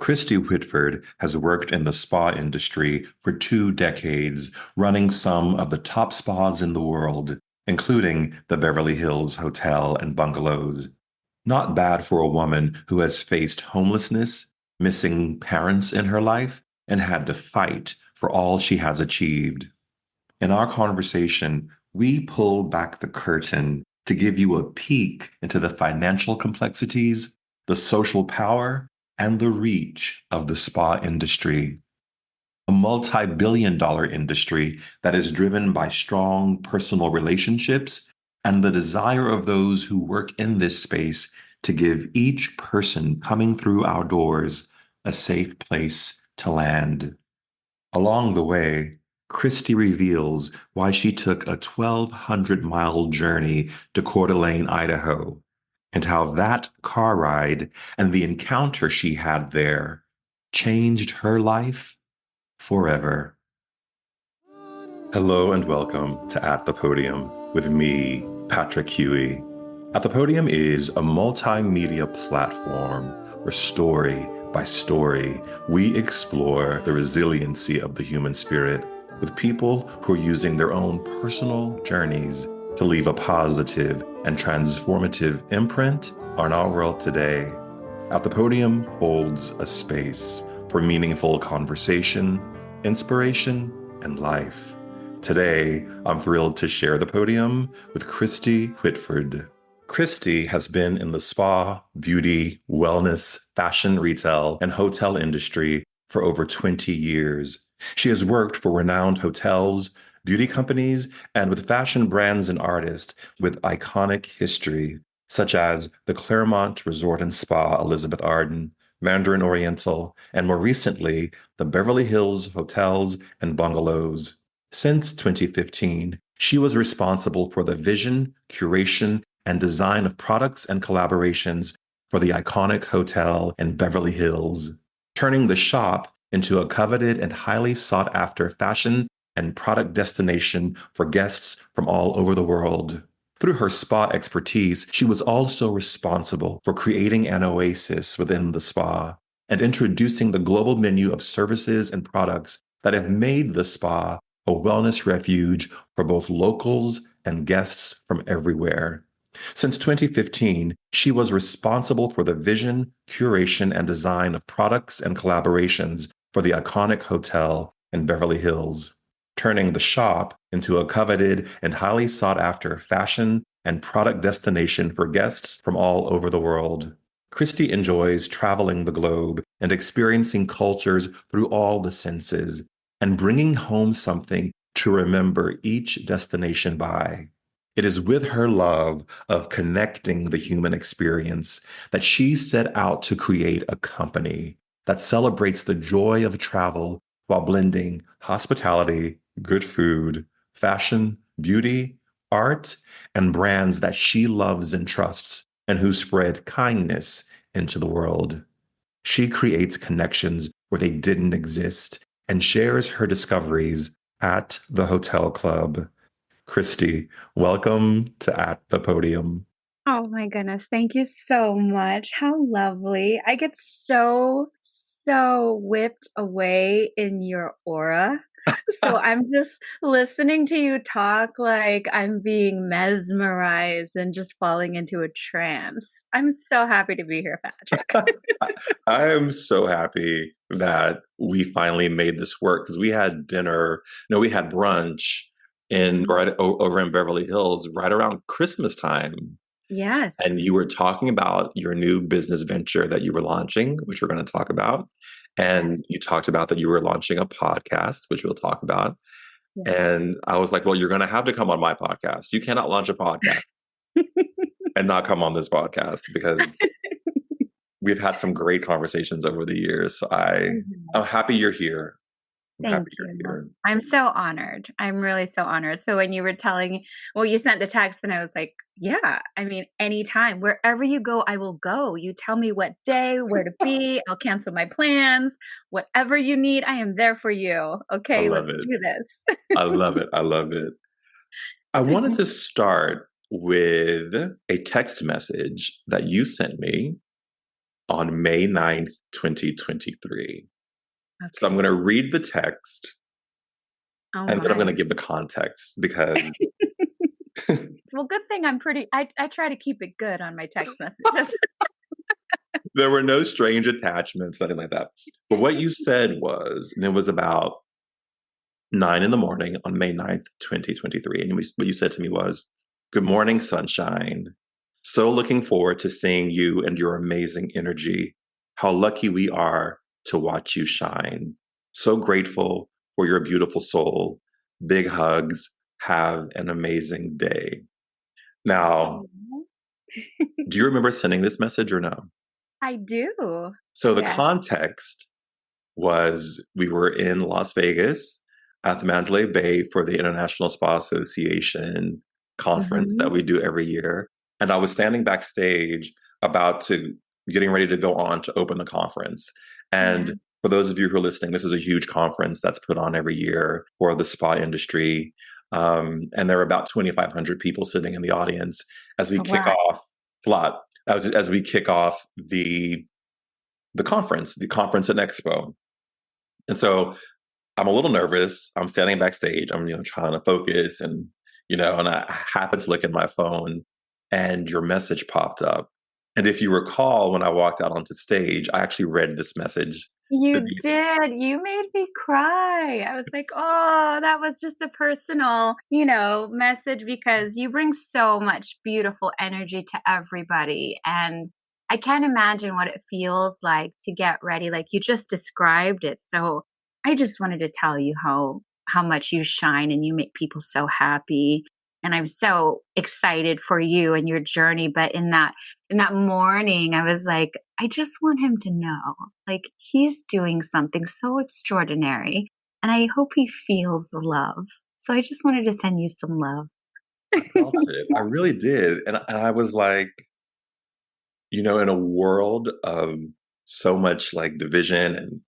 Kristy Whitford has worked in the spa industry for 2 decades, running some of the top spas in the world, including the Beverly Hills Hotel and Bungalows. Not bad for a woman who has faced homelessness, missing parents in her life, and had to fight for all she has achieved. In our conversation, we pull back the curtain to give you a peek into the financial complexities, the social power, and the reach of the spa industry. A multi-billion-dollar industry that is driven by strong personal relationships and the desire of those who work in this space to give each person coming through our doors a safe place to land. Along the way, Kristy reveals why she took a 1,200-mile journey to Coeur d'Alene, Idaho, and how that car ride and the encounter she had there changed her life forever. Hello and welcome to At the Podium with me, Patrick Huey. At the Podium is a multimedia platform where story by story, we explore the resiliency of the human spirit with people who are using their own personal journeys to leave a positive and transformative imprint on our world today. At the Podium holds a space for meaningful conversation, inspiration, and life. Today, I'm thrilled to share the podium with Kristy Whitford. Kristy has been in the spa, beauty, wellness, fashion, retail, and hotel industry for over 20 years. She has worked for renowned hotels, beauty companies, and with fashion brands and artists with iconic history, such as the Claremont Resort and Spa Elizabeth Arden, Mandarin Oriental, and more recently, the Beverly Hills Hotels and Bungalows. Since 2015, she was responsible for the vision, curation, and design of products and collaborations for the iconic hotel in Beverly Hills, turning the shop into a coveted and highly sought-after fashion and product destination for guests from all over the world. Through her spa expertise, she was also responsible for creating an oasis within the spa and introducing the global menu of services and products that have made the spa a wellness refuge for both locals and guests from everywhere. Since 2015, she was responsible for the vision, curation, and design of products and collaborations for the iconic hotel in Beverly Hills, turning the shop into a coveted and highly sought-after fashion and product destination for guests from all over the world. Kristy enjoys traveling the globe and experiencing cultures through all the senses and bringing home something to remember each destination by. It is with her love of connecting the human experience that she set out to create a company that celebrates the joy of travel while blending hospitality, good food, fashion, beauty, art, and brands that she loves and trusts and who spread kindness into the world. She creates connections where they didn't exist and shares her discoveries at the Hotel Club. Kristy, welcome to At the Podium. Oh my goodness. Thank you so much. How lovely. I get so whipped away in your aura. So I'm just listening to you talk like I'm being mesmerized and just falling into a trance. I'm so happy to be here, Patrick. I am so happy that we finally made this work because we had dinner, no, we had brunch in over in Beverly Hills right around Christmas time. Yes. And you were talking about your new business venture that you were launching, which we're going to talk about. And you talked about that you were launching a podcast, which we'll talk about. Yes. And I was like, well, you're going to have to come on my podcast. You cannot launch a podcast and not come on this podcast because we've had some great conversations over the years. So I'm happy you're here. Thank you. I'm so honored. I'm really so honored. So when you were you sent the text and I was like, yeah, I mean, anytime, wherever you go, I will go. You tell me what day, where to be. I'll cancel my plans. Whatever you need, I am there for you. Okay, let's do this. I love it. I love it. I wanted to start with a text message that you sent me on May 9th, 2023. So I'm Okay. going to read the text Oh and then I'm going to my. give the context because Well, good thing I try to keep it good on my text messages. there were no strange attachments, nothing like that. But what you said was, and it was about 9 in the morning on May 9th, 2023. And what you said to me was, "Good morning, sunshine. So looking forward to seeing you and your amazing energy. How lucky we are to watch you shine. So grateful for your beautiful soul. Big hugs. Have an amazing day." Now, Aw. do you remember sending this message or no? I do. So the Yes. context was we were in Las Vegas at the Mandalay Bay for the International Spa Association conference that Mhm. we do every year. And I was standing backstage about to getting ready to go on to open the conference. Yeah. And for those of you who are listening, this is a huge conference that's put on every year for the spa industry. And there are about 2,500 people sitting in the audience as It's we a kick lot. off flat as we kick off the conference and expo. And so I'm a little nervous. I'm standing backstage. I'm, trying to focus and I happen to look at my phone and your message popped up. And if you recall, when I walked out onto stage, I actually read this message to You me. did. You made me cry. I was like, "Oh, that was just a personal, message because you bring so much beautiful energy to everybody." And I can't imagine what it feels like to get ready like you just described it. So, I just wanted to tell you how much you shine and you make people so happy. And I'm so excited for you and your journey, but in that morning, I was like, I just want him to know, like, he's doing something so extraordinary, and I hope he feels the love. So I just wanted to send you some love. I felt it. I really did. And I was like, in a world of so much like division and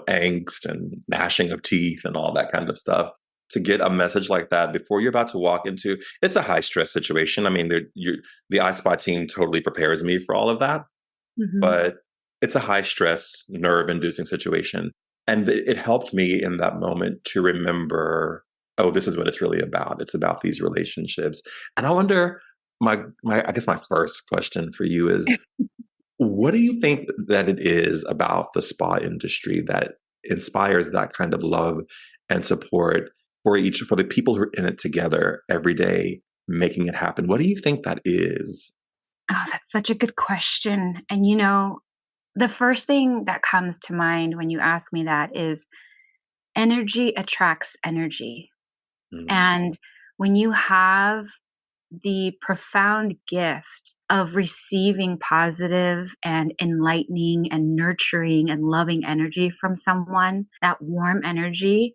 angst and gnashing of teeth and all that kind of stuff, to get a message like that before you're about to walk into it's a high stress situation. I mean, the iSpot team totally prepares me for all of that, Mhm. but it's a high stress, nerve inducing situation. And it helped me in that moment to remember, oh, this is what it's really about. It's about these relationships. And I wonder, I guess my first question for you is, what do you think that it is about the spa industry that inspires that kind of love and support for the people who are in it together every day, making it happen? What do you think that is? Oh, that's such a good question. And the first thing that comes to mind when you ask me that is energy attracts energy. Mm, And when you have the profound gift of receiving positive and enlightening and nurturing and loving energy from someone, that warm energy,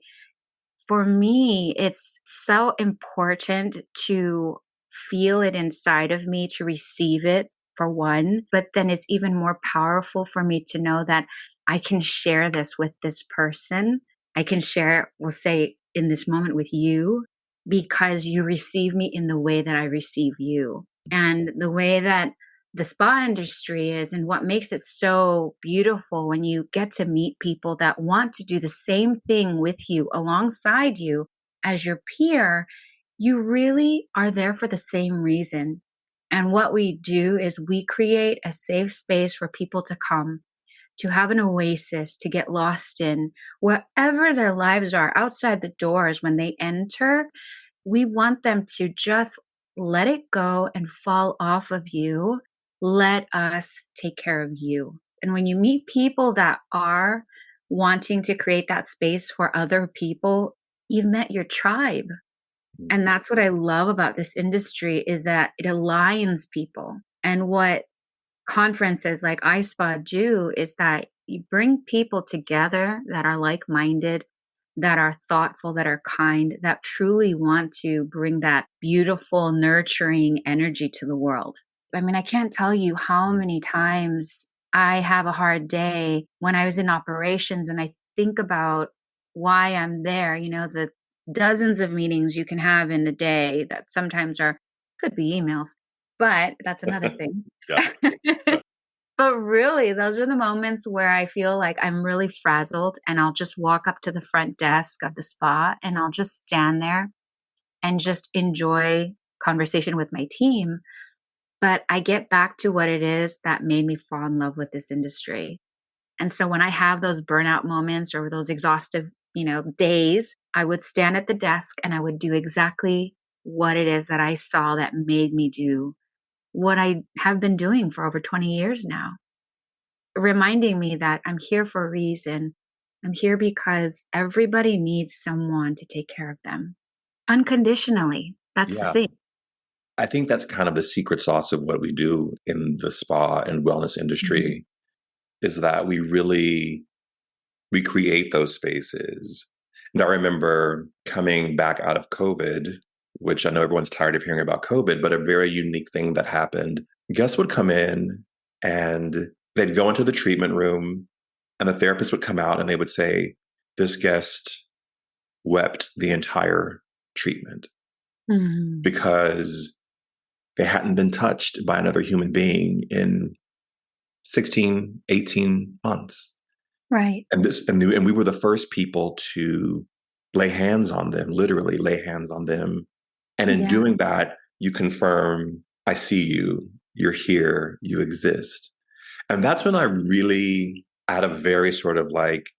for me, it's so important to feel it inside of me, to receive it for one. But then it's even more powerful for me to know that I can share this with this person. I can share, we'll say, in this moment with you because you receive me in the way that I receive you. And the way that the spa industry is and what makes it so beautiful when you get to meet people that want to do the same thing with you alongside you as your peer, you really are there for the same reason. And what we do is we create a safe space for people to come, to have an oasis, to get lost in wherever their lives are outside the doors when they enter. We want them to just let it go and fall off of you. Let us take care of you. And when you meet people that are wanting to create that space for other people, you've met your tribe. And that's what I love about this industry is that it aligns people. And what conferences like iSpa do is that you bring people together that are like minded, that are thoughtful, that are kind, that truly want to bring that beautiful, nurturing energy to the world. I mean, I can't tell you how many times I have a hard day when I was in operations and I think about why I'm there, the dozens of meetings you can have in a day that sometimes are could be emails, but that's another thing. yeah. Yeah. But really, those are the moments where I feel like I'm really frazzled and I'll just walk up to the front desk of the spa and I'll just stand there and just enjoy conversation with my team. But I get back to what it is that made me fall in love with this industry. And so when I have those burnout moments or those exhaustive, days, I would stand at the desk and I would do exactly what it is that I saw that made me do what I have been doing for over 20 years now, reminding me that I'm here for a reason. I'm here because everybody needs someone to take care of them unconditionally. That's the Yeah. thing. I think that's kind of the secret sauce of what we do in the spa and wellness Mhm. industry is that we create those spaces. And I remember coming back out of COVID, which I know everyone's tired of hearing about COVID, but a very unique thing that happened. Guests would come in and they'd go into the treatment room, and the therapist would come out and they would say, "This guest wept the entire treatment Mhm. because they hadn't been touched by another human being in 16, 18 months." Right. And we were the first people to lay hands on them, literally lay hands on them. And in Yeah. doing that, you confirm, I see you, you're here, you exist. And that's when I really, at a very sort of like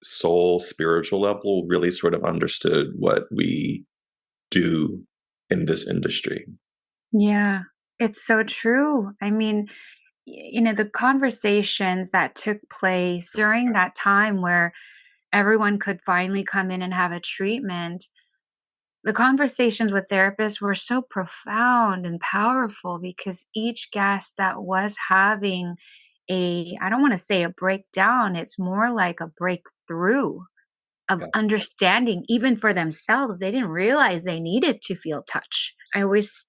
soul spiritual level, really sort of understood what we do in this industry. Yeah. It's so true. I mean, the conversations that took place during that time where everyone could finally come in and have a treatment, the conversations with therapists were so profound and powerful because each guest that was having I don't want to say a breakdown, it's more like a breakthrough of Yeah. understanding, even for themselves. They didn't realize they needed to feel touch. I always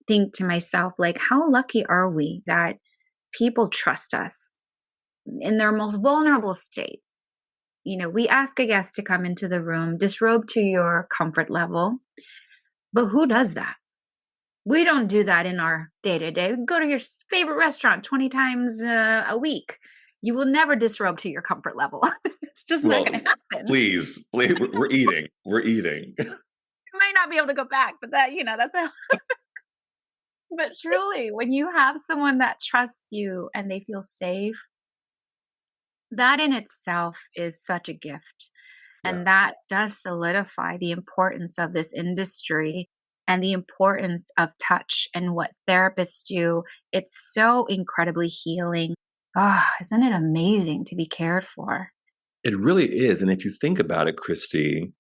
think to myself, like, how lucky are we that people trust us in their most vulnerable state? We ask a guest to come into the room, disrobe to your comfort level, but who does that? We don't do that in our day to day. Go to your favorite restaurant 20 times a week. You will never disrobe to your comfort level. It's just not going Well, to happen. please, we're eating. We're eating. You might not be able to go back, but that's a, but truly, when you have someone that trusts you and they feel safe, that in itself is such a gift. Yeah. And that does solidify the importance of this industry and the importance of touch and what therapists do. It's so incredibly healing. Ah, isn't it amazing to be cared for? It really is. And if you think about it, Kristy,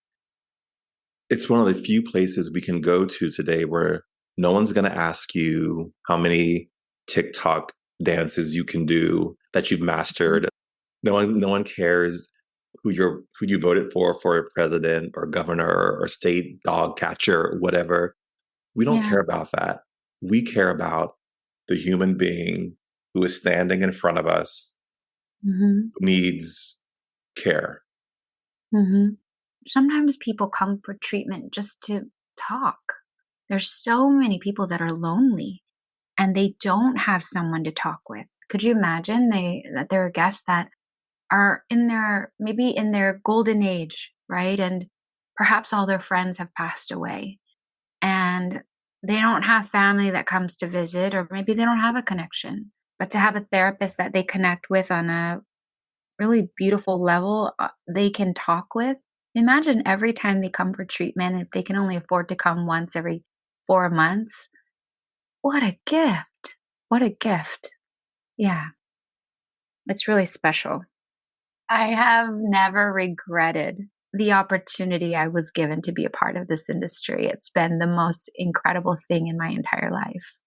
it's one of the few places we can go to today where no one's going to ask you how many TikTok dances you can do that you've Mhm. mastered. No one cares who you voted for a president or governor or state dog catcher or whatever. We don't Yeah. care about that. We care about the human being who is standing in front of us, Hmm. who needs care. Hmm. Sometimes people come for treatment just to talk. There's so many people that are lonely and they don't have someone to talk with. Could you imagine that there are guests that are in their golden age, right? And perhaps all their friends have passed away and they don't have family that comes to visit, or maybe they don't have a connection. But to have a therapist that they connect with on a really beautiful level, they can talk with. Imagine every time they come for treatment, if they can only afford to come once every 4 months. What a gift! What a gift. Yeah, it's really special. I have never regretted the opportunity I was given to be a part of this industry. It's been the most incredible thing in my entire life.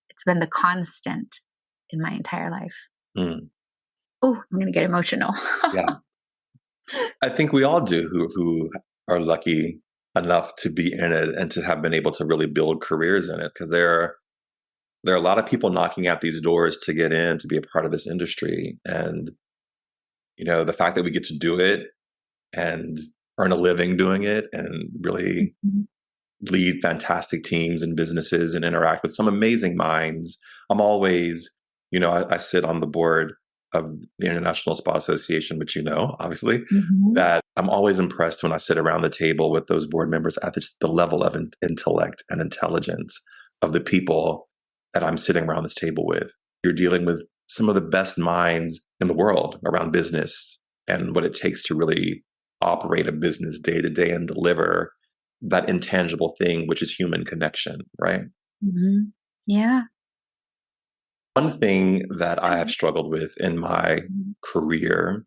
It's been the constant in my entire life. Mm, Oh, I'm going to get emotional. yeah. I think we all do who are lucky enough to be in it and to have been able to really build careers in it because there are a lot of people knocking at these doors to get in to be a part of this industry, and the fact that we get to do it and earn a living doing it and really Mhm. lead fantastic teams and businesses and interact with some amazing minds. I'm always I sit on the board of the International Spa Association, which obviously, Mhm. that I'm always impressed when I sit around the table with those board members at the level of intellect and intelligence of the people that I'm sitting around this table with. You're dealing with some of the best minds in the world around business and what it takes to really operate a business day to day and deliver that intangible thing, which is human connection, right? Mhm. Yeah. One thing that I have Mhm. struggled with in my career,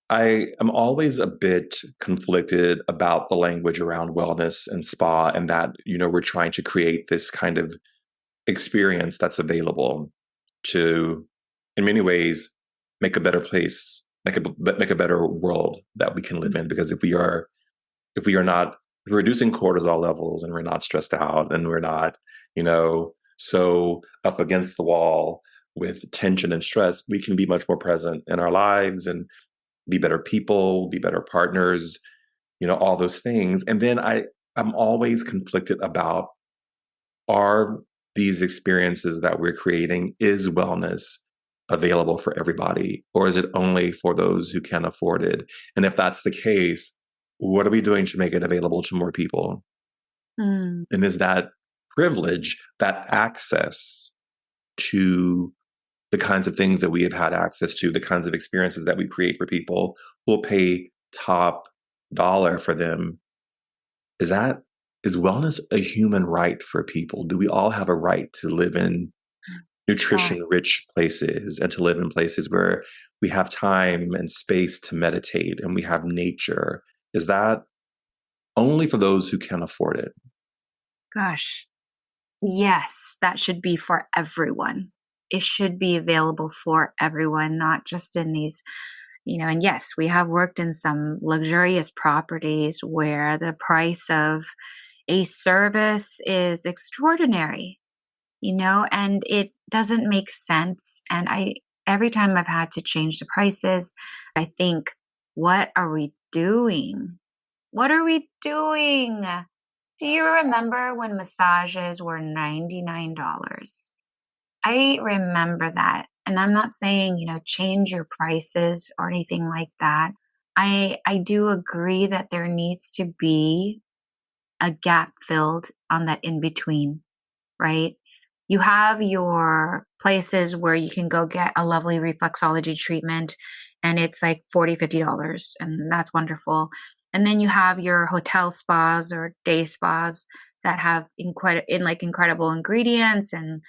I am always a bit conflicted about the language around wellness and spa, and that, we're trying to create this kind of experience that's available to, in many ways, make a better place, make a better world that we can live in. Because if we're reducing cortisol levels and we're not stressed out and we're not, so up against the wall with tension and stress, we can be much more present in our lives and be better people, be better partners, all those things. And then I'm always conflicted about, are these experiences that we're creating, is wellness available for everybody, or is it only for those who can afford it? And if that's the case, what are we doing to make it available to more people? Mm. And is that privilege, that access to the kinds of things that we have had access to, the kinds of experiences that we create for people who will pay top dollar for them, is that is wellness a human right for people? Do we all have a right to live in God, nutrition rich places and to live in places where we have time and space to meditate and we have nature? Is that only for those who can afford it? gosh. Yes, that should be for everyone. It should be available for everyone, not just in these, and yes, we have worked in some luxurious properties where the price of a service is extraordinary, and it doesn't make sense. And every time I've had to change the prices, I think, what are we doing? What are we doing? Do you remember when massages were $99? I remember that. And I'm not saying, change your prices or anything like that. I do agree that there needs to be a gap filled on that in between, right? You have your places where you can go get a lovely reflexology treatment and it's like $40, $50, and that's wonderful. And then you have your hotel spas or day spas that have incredible ingredients and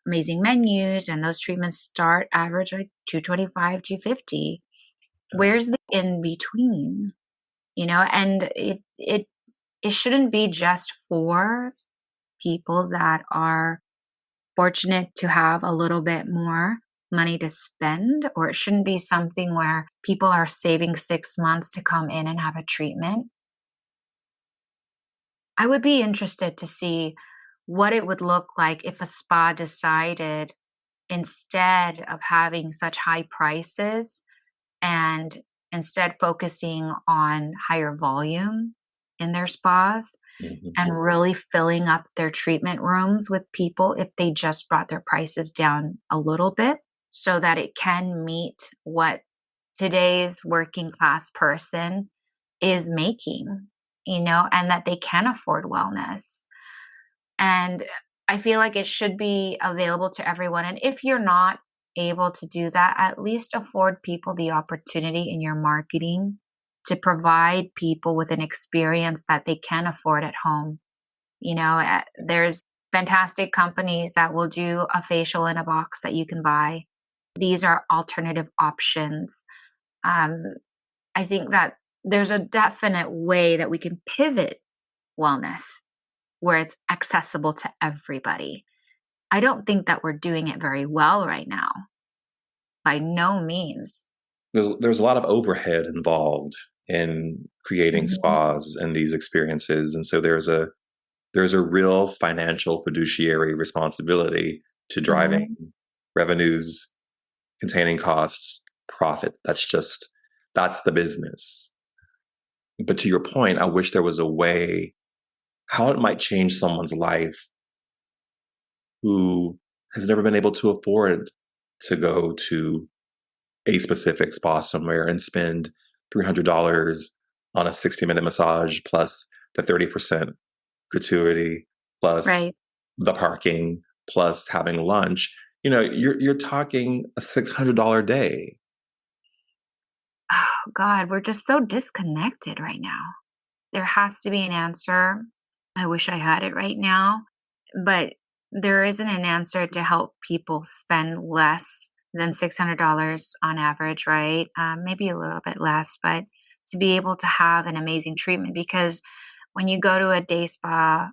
amazing menus, and those treatments start average like 225, 250. Where's the in between? And it shouldn't be just for people that are fortunate to have a little bit more money to spend, or it shouldn't be something where people are saving 6 months to come in and have a treatment. I would be interested to see what it would look like if a spa decided, instead of having such high prices and instead focusing on higher volume in their spas, Mhm. and really filling up their treatment rooms with people if they just brought their prices down a little bit so that it can meet what today's working class person is making, and that they can afford wellness. And I feel like it should be available to everyone. And if you're not able to do that, at least afford people the opportunity in your marketing to provide people with an experience that they can afford at home. There's fantastic companies that will do a facial in a box that you can buy. These are alternative options. Um, I think that there's a definite way that we can pivot wellness where it's accessible to everybody. I don't think that we're doing it very well right now, by no means. There's a lot of overhead involved in creating Mhm, spas and these experiences, and so there's a real financial fiduciary responsibility to driving mhm. revenues, containing costs, profit. That's the business. But to your point, I wish there was a way how it might change someone's life who has never been able to afford to go to a specific spa somewhere and spend $300 on a 60-minute massage plus the 30% gratuity plus Right. the parking plus having lunch. You know, you're talking a $600 day. Oh, God, we're just so disconnected right now. There has to be an answer. I wish I had it right now, but there isn't an answer to help people spend less than $600 on average, right? Maybe a little bit less, but to be able to have an amazing treatment. Because when you go to a day spa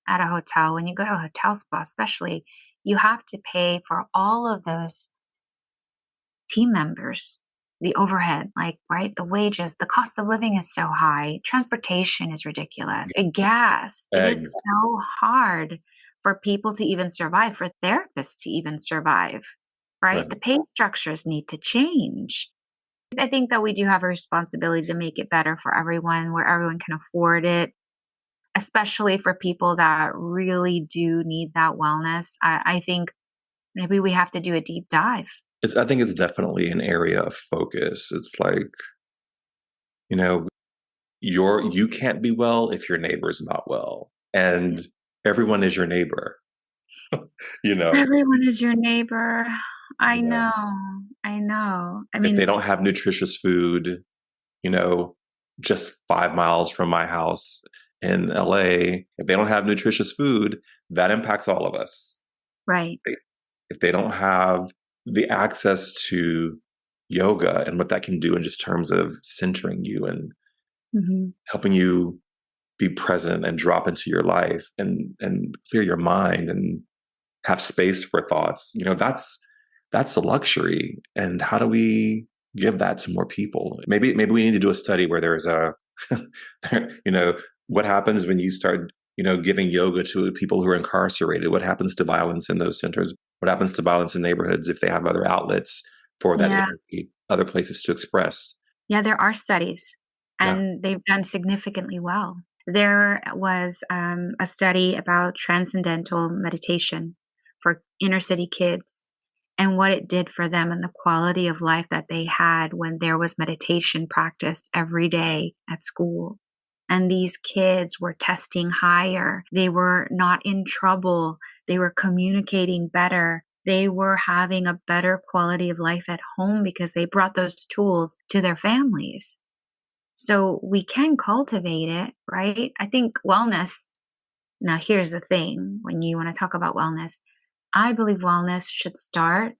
at a hotel, when you go to a hotel spa, especially, you have to pay for all of those team members, the overhead, like, right? The wages, the cost of living is so high. Transportation is ridiculous. Gas, it is Eggs. so hard for people to even survive, for therapists to even survive, right? The Right. pay structures need to change. I think that we do have a responsibility to make it better for everyone, where everyone can afford it, especially for people that really do need that wellness. I think maybe we have to do a deep dive. I think it's definitely an area of focus. It's like, you know, you can't be well if your neighbor's not well. And everyone is your neighbor, you know. Everyone is your neighbor. I Yeah. know. I know. I If mean, they don't have nutritious food, you know, just 5 miles from my house in LA, if they don't have nutritious food, that impacts all of us. right. If they don't have the access to yoga and what that can do in just terms of centering you and Mhm. helping you be present and drop into your life and clear your mind and have space for thoughts, you know, that's a luxury. And how do we give that to more people? Maybe we need to do a study where there's a you know, what happens when you start, you know, giving yoga to people who are incarcerated? What happens to violence in those centers? What happens to violence in neighborhoods if they have other outlets for that Yeah. energy, other places to express? Yeah, there are studies, Yeah. and they've done significantly well. There was a study about transcendental meditation for inner city kids and what it did for them and the quality of life that they had when there was meditation practiced every day at school. And these kids were testing higher. They were not in trouble. They were communicating better. They were having a better quality of life at home because they brought those tools to their families. So we can cultivate it, right? I think wellness. Now, here's the thing, when you want to talk about wellness, I believe wellness should start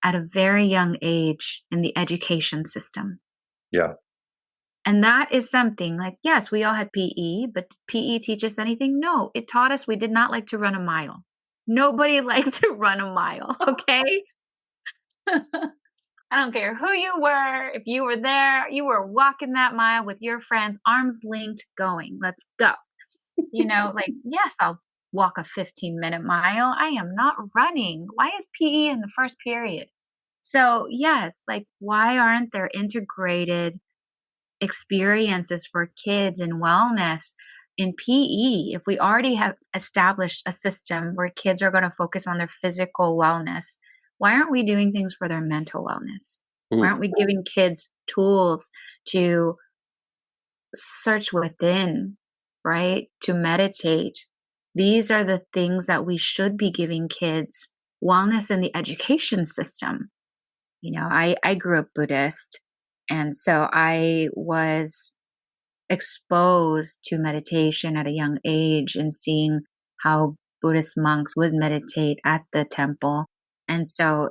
at a very young age in the education system. Yeah. And that is something like, yes, we all had PE, but did PE teach us anything? No, it taught us we did not like to run a mile. Nobody liked to run a mile, okay? I don't care who you were. If you were there, you were walking that mile with your friends, arms linked, going, let's go. Like, yes, I'll walk a 15-minute mile. I am not running. Why is PE in the first period? So, yes, like, why aren't there integrated experiences for kids in wellness in PE? If we already have established a system where kids are going to focus on their physical wellness, why aren't we doing things for their mental wellness? Why Ooh. aren't we giving kids tools to search within, right? To meditate. These are the things that we should be giving kids. Wellness in the education system. I grew up Buddhist, and so I was exposed to meditation at a young age and seeing how Buddhist monks would meditate at the temple. And so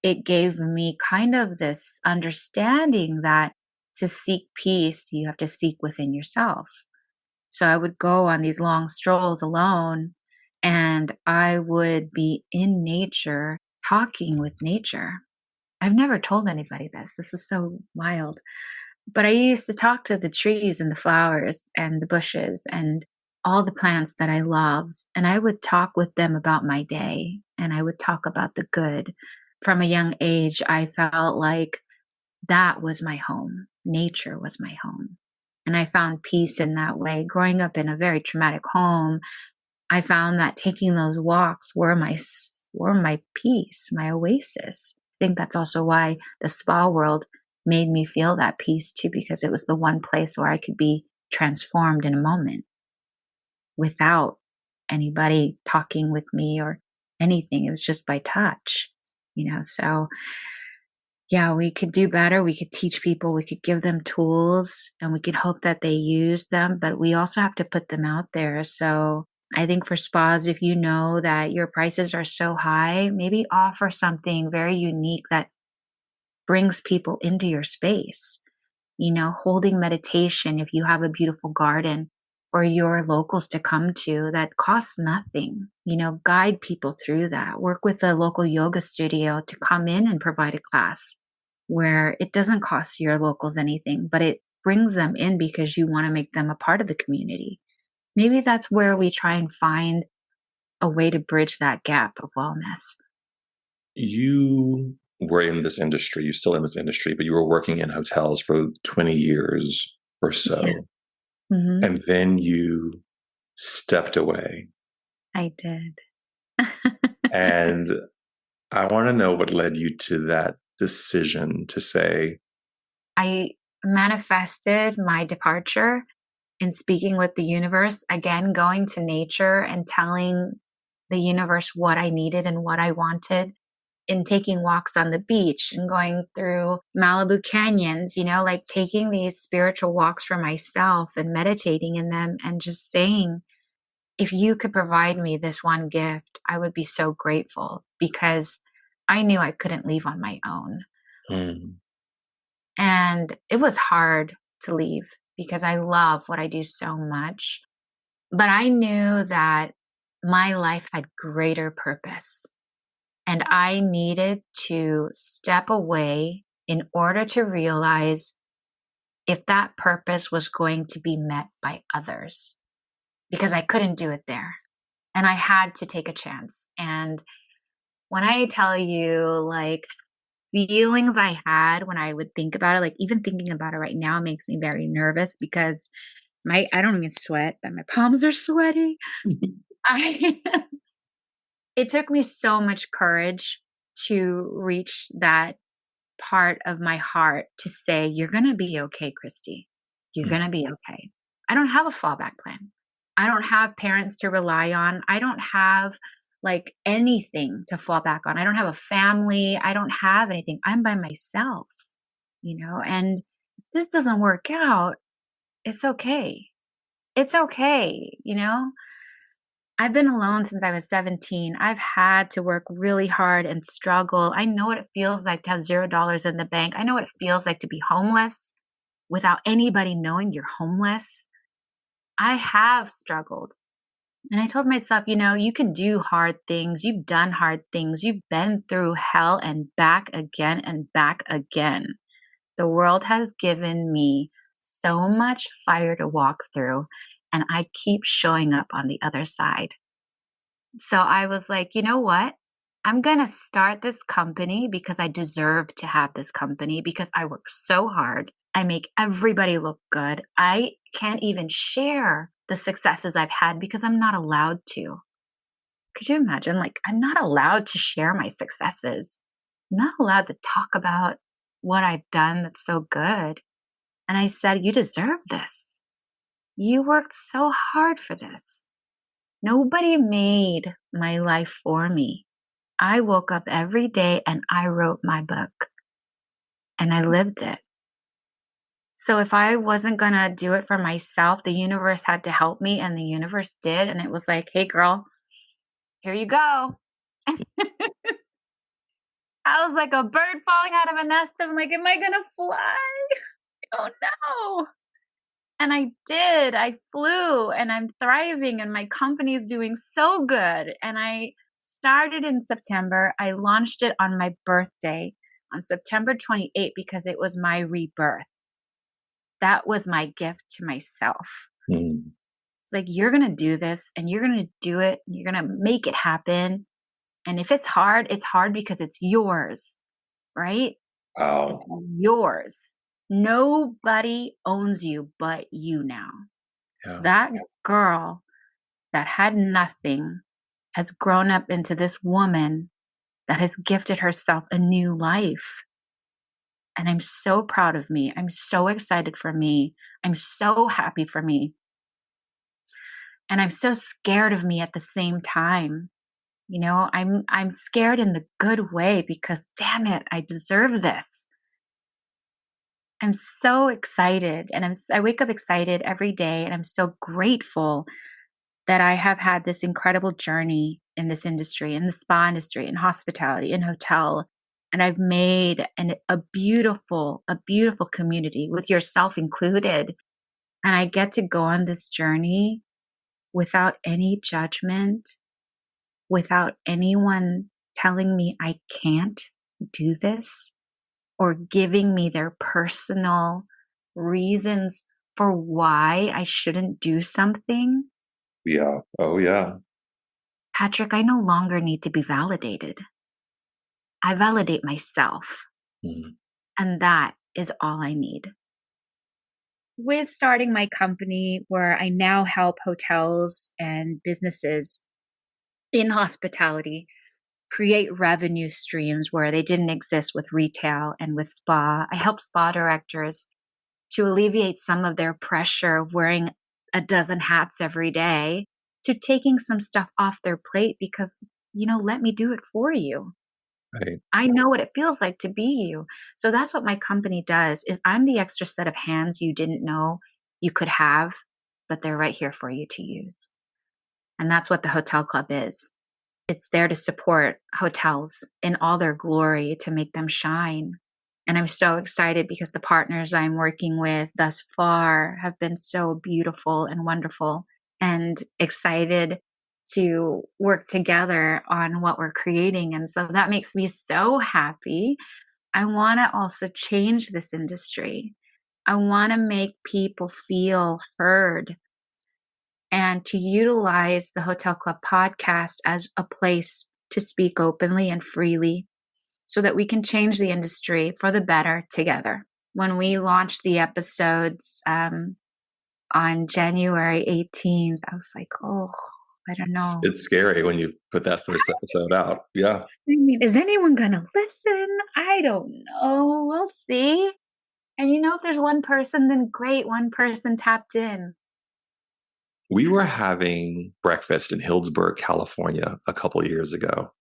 it gave me kind of this understanding that to seek peace, you have to seek within yourself. So I would go on these long strolls alone and I would be in nature, talking with nature. I've never told anybody this. This is so wild. But I used to talk to the trees and the flowers and the bushes and all the plants that I loved. And I would talk with them about my day and I would talk about the good. From a young age, I felt like that was my home. Nature was my home. And I found peace in that way. Growing up in a very traumatic home, I found that taking those walks were my peace, my oasis. I think that's also why the spa world made me feel that peace too, because it was the one place where I could be transformed in a moment without anybody talking with me or anything. It was just by touch, So yeah, we could do better. We could teach people, we could give them tools, and we could hope that they use them, but we also have to put them out there. So I think for spas, if you know that your prices are so high, maybe offer something very unique that brings people into your space. Holding meditation if you have a beautiful garden for your locals to come to that costs nothing. Guide people through that. Work with a local yoga studio to come in and provide a class where it doesn't cost your locals anything, but it brings them in because you want to make them a part of the community. Maybe that's where we try and find a way to bridge that gap of wellness. You were in this industry, you're still in this industry, but you were working in hotels for 20 years or Yeah. so. Hmm. And then you stepped away. I did. And I want to know what led you to that decision to say, I manifested my departure in speaking with the universe, again, going to nature and telling the universe what I needed and what I wanted, in taking walks on the beach and going through Malibu canyons, like taking these spiritual walks for myself and meditating in them and just saying, if you could provide me this one gift, I would be so grateful, because I knew I couldn't leave on my own. "Hmm, And it was hard to leave because I love what I do so much. But I knew that my life had greater purpose, and I needed to step away in order to realize if that purpose was going to be met by others, because I couldn't do it there. And I had to take a chance. And when I tell you, like, feelings I had when I would think about it, like even thinking about it right now makes me very nervous because I don't even sweat, but my palms are sweaty. I It took me so much courage to reach that part of my heart to say, "You're gonna be okay, Kristy. You're hmm, gonna be okay." I don't have a fallback plan. I don't have parents to rely on. I don't have like anything to fall back on. I don't have a family. I don't have anything. I'm by myself, and if this doesn't work out, it's okay. It's okay. I've been alone since I was 17. I've had to work really hard and struggle. I know what it feels like to have $0 in the bank. I know what it feels like to be homeless without anybody knowing you're homeless. I have struggled. And I told myself, you can do hard things. You've done hard things. You've been through hell and back again and back again. The world has given me so much fire to walk through, and I keep showing up on the other side. So I was like, you know what? I'm going to start this company because I deserve to have this company, because I work so hard. I make everybody look good. I can't even share the successes I've had because I'm not allowed to. Could you imagine? Like, I'm not allowed to share my successes. I'm not allowed to talk about what I've done that's so good. And I said, you deserve this. You worked so hard for this. Nobody made my life for me. I woke up every day and I wrote my book and I lived it. So if I wasn't going to do it for myself, the universe had to help me, and the universe did. And it was like, hey, girl, here you go. I was like a bird falling out of a nest. I'm like, am I going to fly? Oh, no. And I did. I flew and I'm thriving and my company is doing so good. And I started in September. I launched it on my birthday on September 28th because it was my rebirth. That was my gift to myself. hmm, It's like, you're going to do this and you're going to do it. You're going to make it happen. And if it's hard because it's yours, right? It's wow, yours. Nobody owns you but you now. yeah, That girl that had nothing has grown up into this woman that has gifted herself a new life. And I'm so proud of me. I'm so excited for me. I'm so happy for me. And I'm so scared of me at the same time. I'm scared in the good way because damn it, I deserve this. I'm so excited and I wake up excited every day and I'm so grateful that I have had this incredible journey in this industry, in the spa industry, in hospitality, in hotel. And I've made a beautiful community with yourself included. And I get to go on this journey without any judgment, without anyone telling me I can't do this or giving me their personal reasons for why I shouldn't do something. Yeah. Oh, yeah. Patrick, I no longer need to be validated. I validate myself, Mhm. and that is all I need. With starting my company, where I now help hotels and businesses in hospitality create revenue streams where they didn't exist with retail and with spa, I help spa directors to alleviate some of their pressure of wearing a dozen hats every day to taking some stuff off their plate because, let me do it for you. Right. I know what it feels like to be you. So that's what my company does is I'm the extra set of hands you didn't know you could have, but they're right here for you to use. And that's what the hotel club is. It's there to support hotels in all their glory to make them shine. And I'm so excited because the partners I'm working with thus far have been so beautiful and wonderful and excited to work together on what we're creating. And so that makes me so happy. I want to also change this industry. I want to make people feel heard and to utilize the Hotel Club podcast as a place to speak openly and freely so that we can change the industry for the better together. When we launched the episodes on January 18th, I was like, oh, I don't know. It's scary when you put that first episode out. Yeah. I mean, is anyone going to listen? I don't know. We'll see. And if there's one person, then great. One person tapped in. We were having breakfast in Hillsburg, California a couple years ago.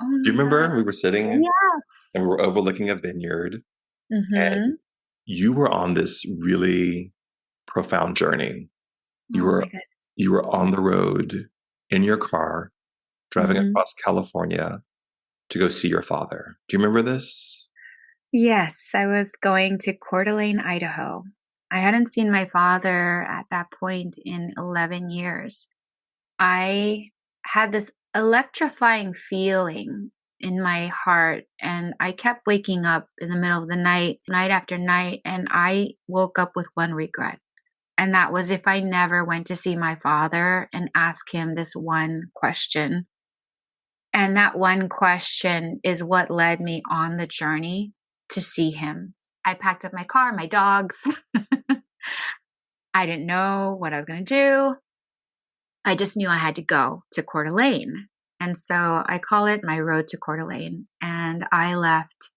Oh Do you my God. remember? We were sitting and we Yes. were overlooking a vineyard, and Mm-hmm. you were on this really profound journey. You Oh my were God. you were on the road in your car driving Mm-hmm. across California to go see your father. Do you remember this? Yes, I was going to Coeur d'Alene, Idaho. I hadn't seen my father at that point in 11 years. I had this electrifying feeling in my heart, and I kept waking up in the middle of the night, night after night, and I woke up with one regret. And that was if I never went to see my father and ask him this one question. And that one question is what led me on the journey to see him. I packed up my car, my dogs. I didn't know what I was going to do. I just knew I had to go to Coeur d'Alene. And so I call it my road to Coeur d'Alene. And I left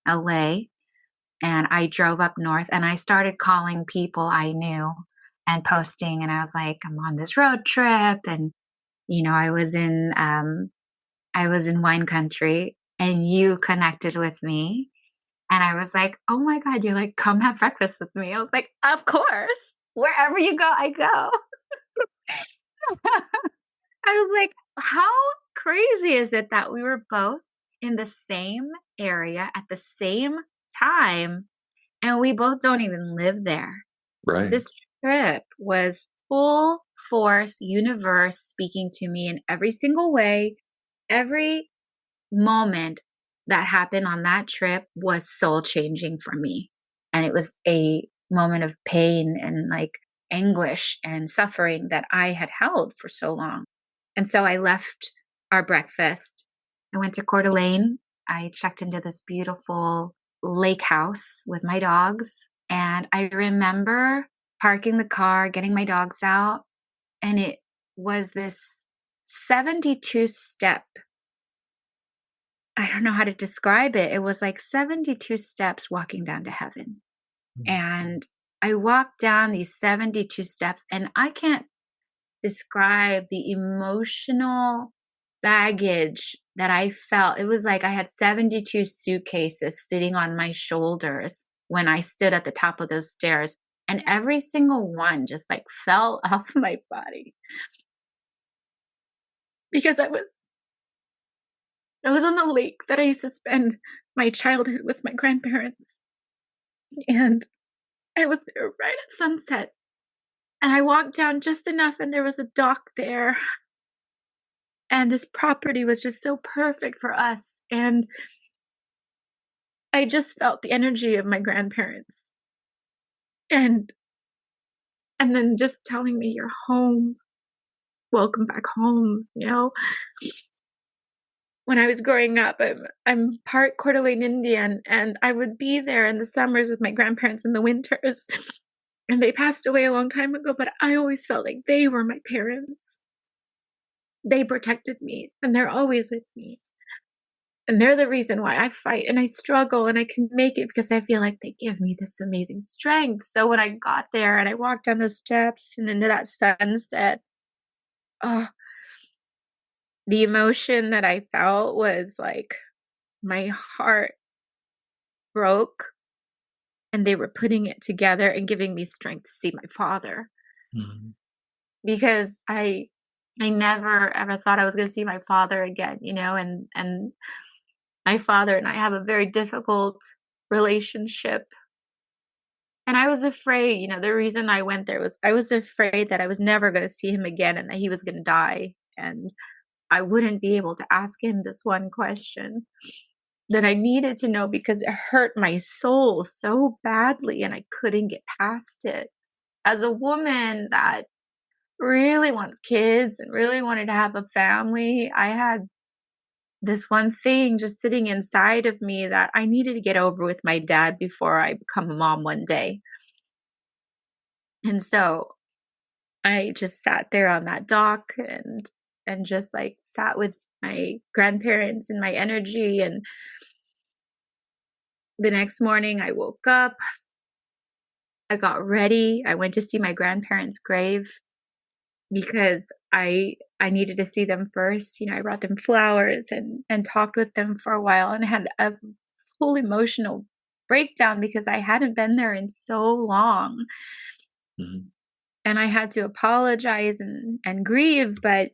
LA and I drove up north and I started calling people I knew and posting. And I was like, I'm on this road trip. And, I was in wine country and you connected with me. And I was like, oh my God, you're like, come have breakfast with me. I was like, of course. Wherever you go, I go. I was like, how crazy is it that we were both in the same area at the same time and we both don't even live there? Right. This trip was full force universe speaking to me in every single way. Every moment that happened on that trip was soul changing for me. And it was a moment of pain and like anguish and suffering that I had held for so long. And so I left our breakfast. I went to Coeur d'Alene. I checked into this beautiful lake house with my dogs. And I remember parking the car, getting my dogs out, and it was this 72 step. I don't know how to describe it. It was like 72 steps walking down to heaven. And I walked down these 72 steps, and I can't describe the emotional baggage that I felt. It was like I had 72 suitcases sitting on my shoulders when I stood at the top of those stairs, and every single one just like fell off my body because I was on the lake that I used to spend my childhood with my grandparents, and I was there right at sunset. And I walked down just enough, and there was a dock there. And this property was just so perfect for us. And I just felt the energy of my grandparents. And and then just telling me, "You're home. Welcome back home," you know? When I was growing up, I'm part Coeur d'Alene Indian, and I would be there in the summers with my grandparents in the winters. And they passed away a long time ago, but I always felt like they were my parents. They protected me, and they're always with me. And they're the reason why I fight and I struggle and I can make it, because I feel like they give me this amazing strength. So when I got there and I walked down those steps and into that sunset, oh, the emotion that I felt was like my heart broke, and they were putting it together and giving me strength to see my father, Mhm. because I never ever thought I was going to see my father again, and my father and I have a very difficult relationship. And I was afraid, the reason I went there was I was afraid that I was never going to see him again and that he was going to die. And I wouldn't be able to ask him this one question that I needed to know, because it hurt my soul so badly and I couldn't get past it. As a woman that really wants kids and really wanted to have a family, I had this one thing just sitting inside of me that I needed to get over with my dad before I become a mom one day. And so I just sat there on that dock and just like sat with my grandparents and my energy. And the next morning I woke up, I got ready, I went to see my grandparents' grave because I needed to see them first. I brought them flowers and talked with them for a while, and had a full emotional breakdown because I hadn't been there in so long. Mhm. And I had to apologize and grieve, but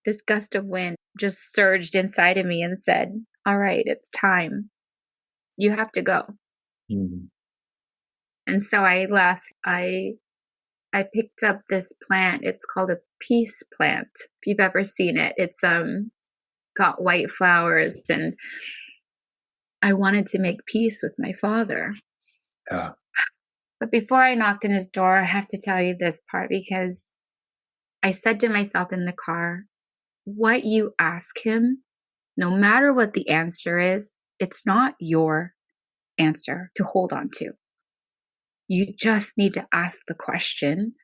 this gust of wind just surged inside of me and said, "All right, it's time. You have to go." Mhm. And so I left. I picked up this plant. It's called a peace plant. If you've ever seen it, it's got white flowers, and I wanted to make peace with my father. Yeah. But before I knocked on his door, I have to tell you this part, because I said to myself in the car, what you ask him, no matter what the answer is, it's not your answer to hold on to. You just need to ask the question.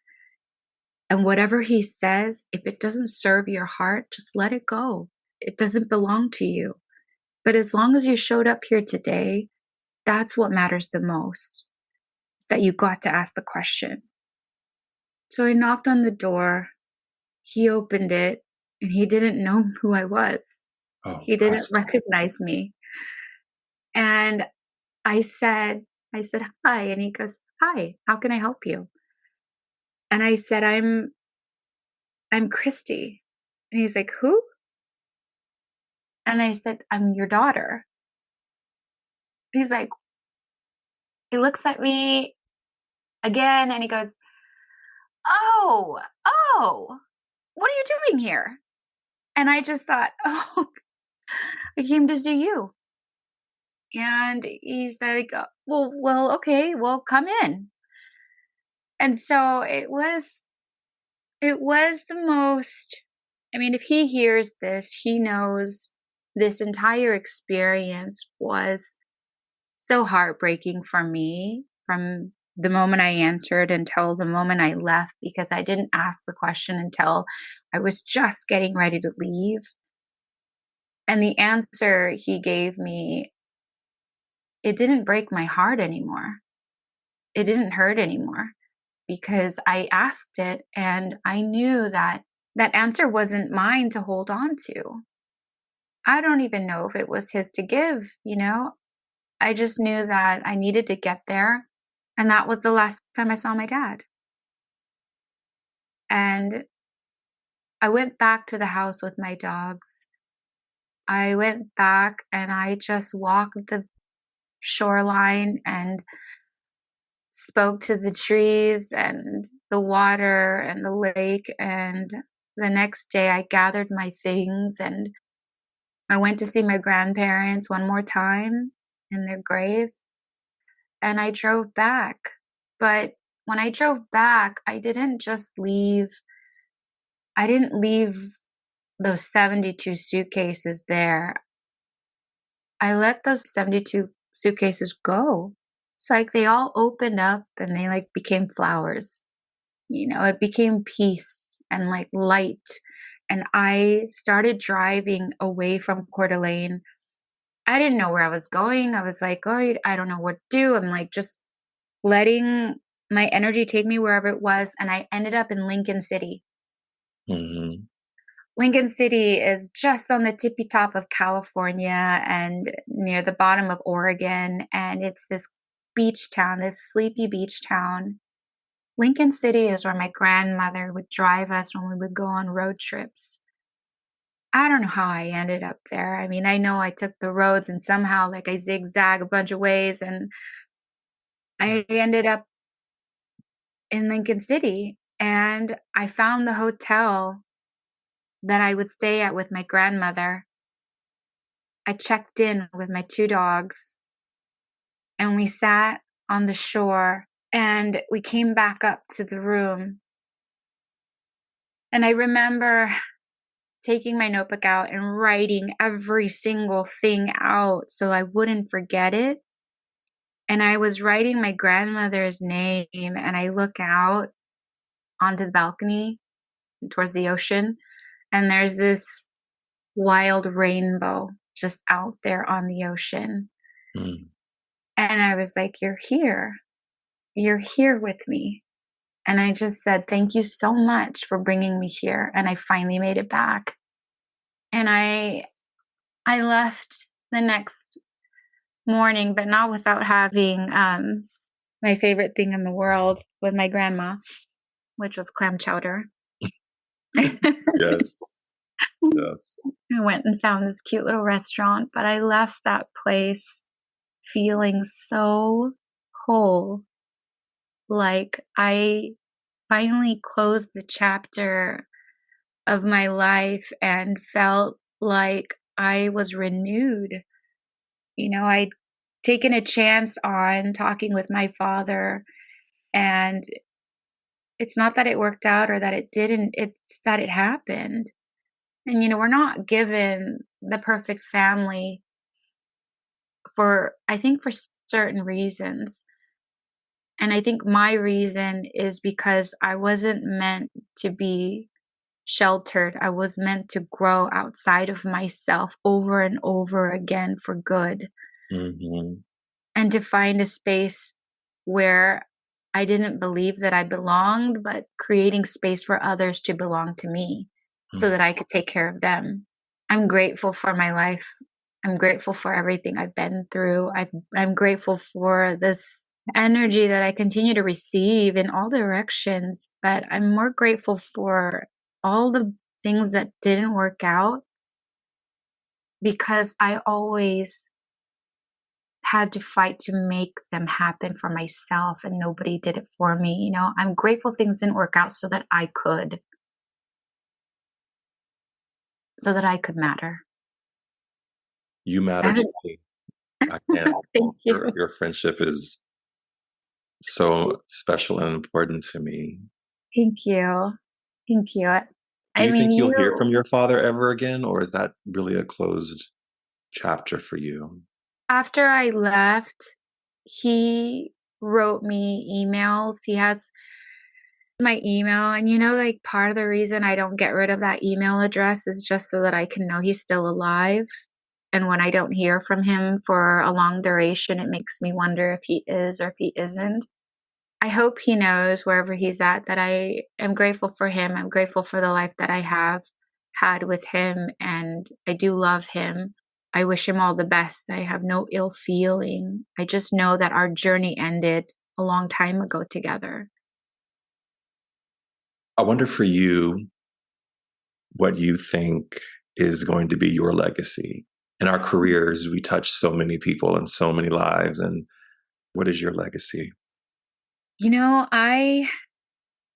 And whatever he says, if it doesn't serve your heart, just let it go. It doesn't belong to you. But as long as you showed up here today, that's what matters the most, is that you got to ask the question. So I knocked on the door. He opened it, and he didn't know who I was. Oh, He didn't gosh. recognize me. And I said, "Hi." And he goes, "Hi, how can I help you?" And I said, I'm Kristy." And he's like, "Who?" And I said, "I'm your daughter." He's like, he looks at me again and he goes, "Oh, oh, what are you doing here?" And I just thought, "Oh, I came to see you." And he's like, well, okay, well, come in." And so it was the most, I mean, if he hears this, he knows this entire experience was so heartbreaking for me, from the moment I answered until the moment I left, because I didn't ask the question until I was just getting ready to leave. And the answer he gave me, it didn't break my heart anymore. It didn't hurt anymore because I asked it and I knew that that answer wasn't mine to hold on to. I don't even know if it was his to give, you know? I just knew that I needed to get there. And that was the last time I saw my dad. And I went back to the house with my dogs. I went back and I just walked the shoreline and spoke to the trees and the water and the lake. And the next day, I gathered my things and I went to see my grandparents one more time in their grave. And I drove back. But when I drove back, I didn't leave those 72 suitcases there. I let those 72 suitcases go. It's like they all opened up and they like became flowers. You know, it became peace and like light. And I started driving away from Coeur d'Alene. I didn't know where I was going. I was like, oh, I don't know what to do. I'm like just letting my energy take me wherever it was. And I ended up in Lincoln City. Mm-hmm. Lincoln City is just on the tippy top of California and near the bottom of Oregon. And it's this beach town, this sleepy beach town. Lincoln City is where my grandmother would drive us when we would go on road trips. I don't know how I ended up there. I mean, I know I took the roads and somehow like I zigzag a bunch of ways and I ended up in Lincoln City and I found the hotel that I would stay at with my grandmother. I checked in with my two dogs and we sat on the shore and we came back up to the room. And I remember taking my notebook out and writing every single thing out so I wouldn't forget it. And I was writing my grandmother's name and I look out onto the balcony towards the ocean and there's this wild rainbow just out there on the ocean. Mm. And I was like, you're here. You're here with me. And I just said, thank you so much for bringing me here. And I finally made it back. And I left the next morning, but not without having my favorite thing in the world with my grandma, which was clam chowder. Yes. Yes. I went and found this cute little restaurant, but I left that place feeling so whole. Like I finally closed the chapter of my life and felt like I was renewed. You know, I'd taken a chance on talking with my father, and it's not that it worked out or that it didn't, it's that it happened. And, you know, we're not given the perfect family I think, for certain reasons. And I think my reason is because I wasn't meant to be sheltered. I was meant to grow outside of myself over and over again for good. Mm-hmm. And to find a space where I didn't believe that I belonged, but creating space for others to belong to me so that I could take care of them. I'm grateful for my life. I'm grateful for everything I've been through. I'm grateful for this energy that I continue to receive in all directions, but I'm more grateful for all the things that didn't work out because I always had to fight to make them happen for myself and nobody did it for me. You know, I'm grateful things didn't work out so that I could matter. You matter to me. I can't. Thank you. Your friendship is so special and important to me. Thank you. Thank you. Do I you mean, think you'll hear you, from your father ever again, or is that really a closed chapter for you? after I left, he wrote me emails. He has my email, and like part of the reason I don't get rid of that email address is just so that I can know he's still alive. And when I don't hear from him for a long duration, it makes me wonder if he is or if he isn't. I hope he knows wherever he's at that I am grateful for him. I'm grateful for the life that I have had with him, and I do love him. I wish him all the best. I have no ill feeling. I just know that our journey ended a long time ago together. I wonder for you what you think is going to be your legacy. In our careers, we touch so many people and so many lives. And what is your legacy? I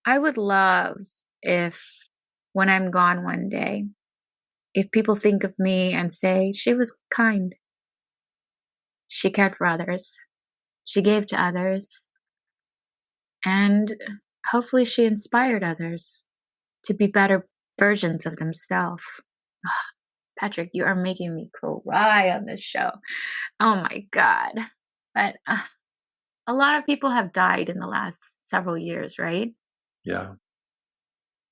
would love if when I'm gone one day, if people think of me and say, she was kind, she cared for others, she gave to others, and hopefully she inspired others to be better versions of themselves. Patrick, you are making me cry on this show. Oh my God. But a lot of people have died in the last several years, right? Yeah.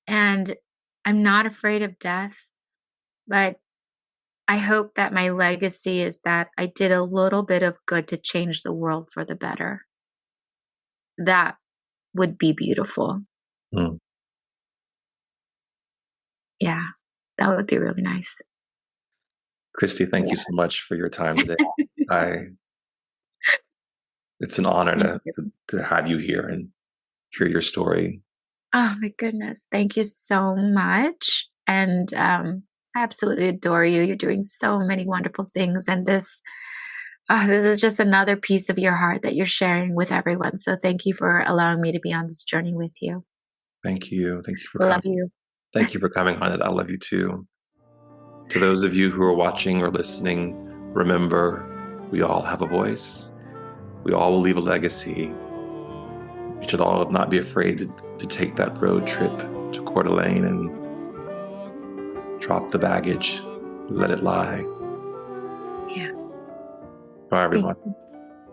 And I'm not afraid of death, but I hope that my legacy is that I did a little bit of good to change the world for the better. That would be beautiful. Mm. Yeah, that would be really nice. Kristy, thank you so much for your time today. It's an honor to have you here and hear your story. Oh my goodness. Thank you so much. And I absolutely adore you. You're doing so many wonderful things. And this is just another piece of your heart that you're sharing with everyone. So thank you for allowing me to be on this journey with you. Thank you. Thank you for Love coming. you. Thank you for coming on it. I love you too. To those of you who are watching or listening, remember, we all have a voice. We all will leave a legacy. We should all not be afraid to take that road trip to Coeur d'Alene and drop the baggage, let it lie. Yeah. Bye, everyone.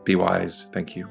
Be wise. Thank you.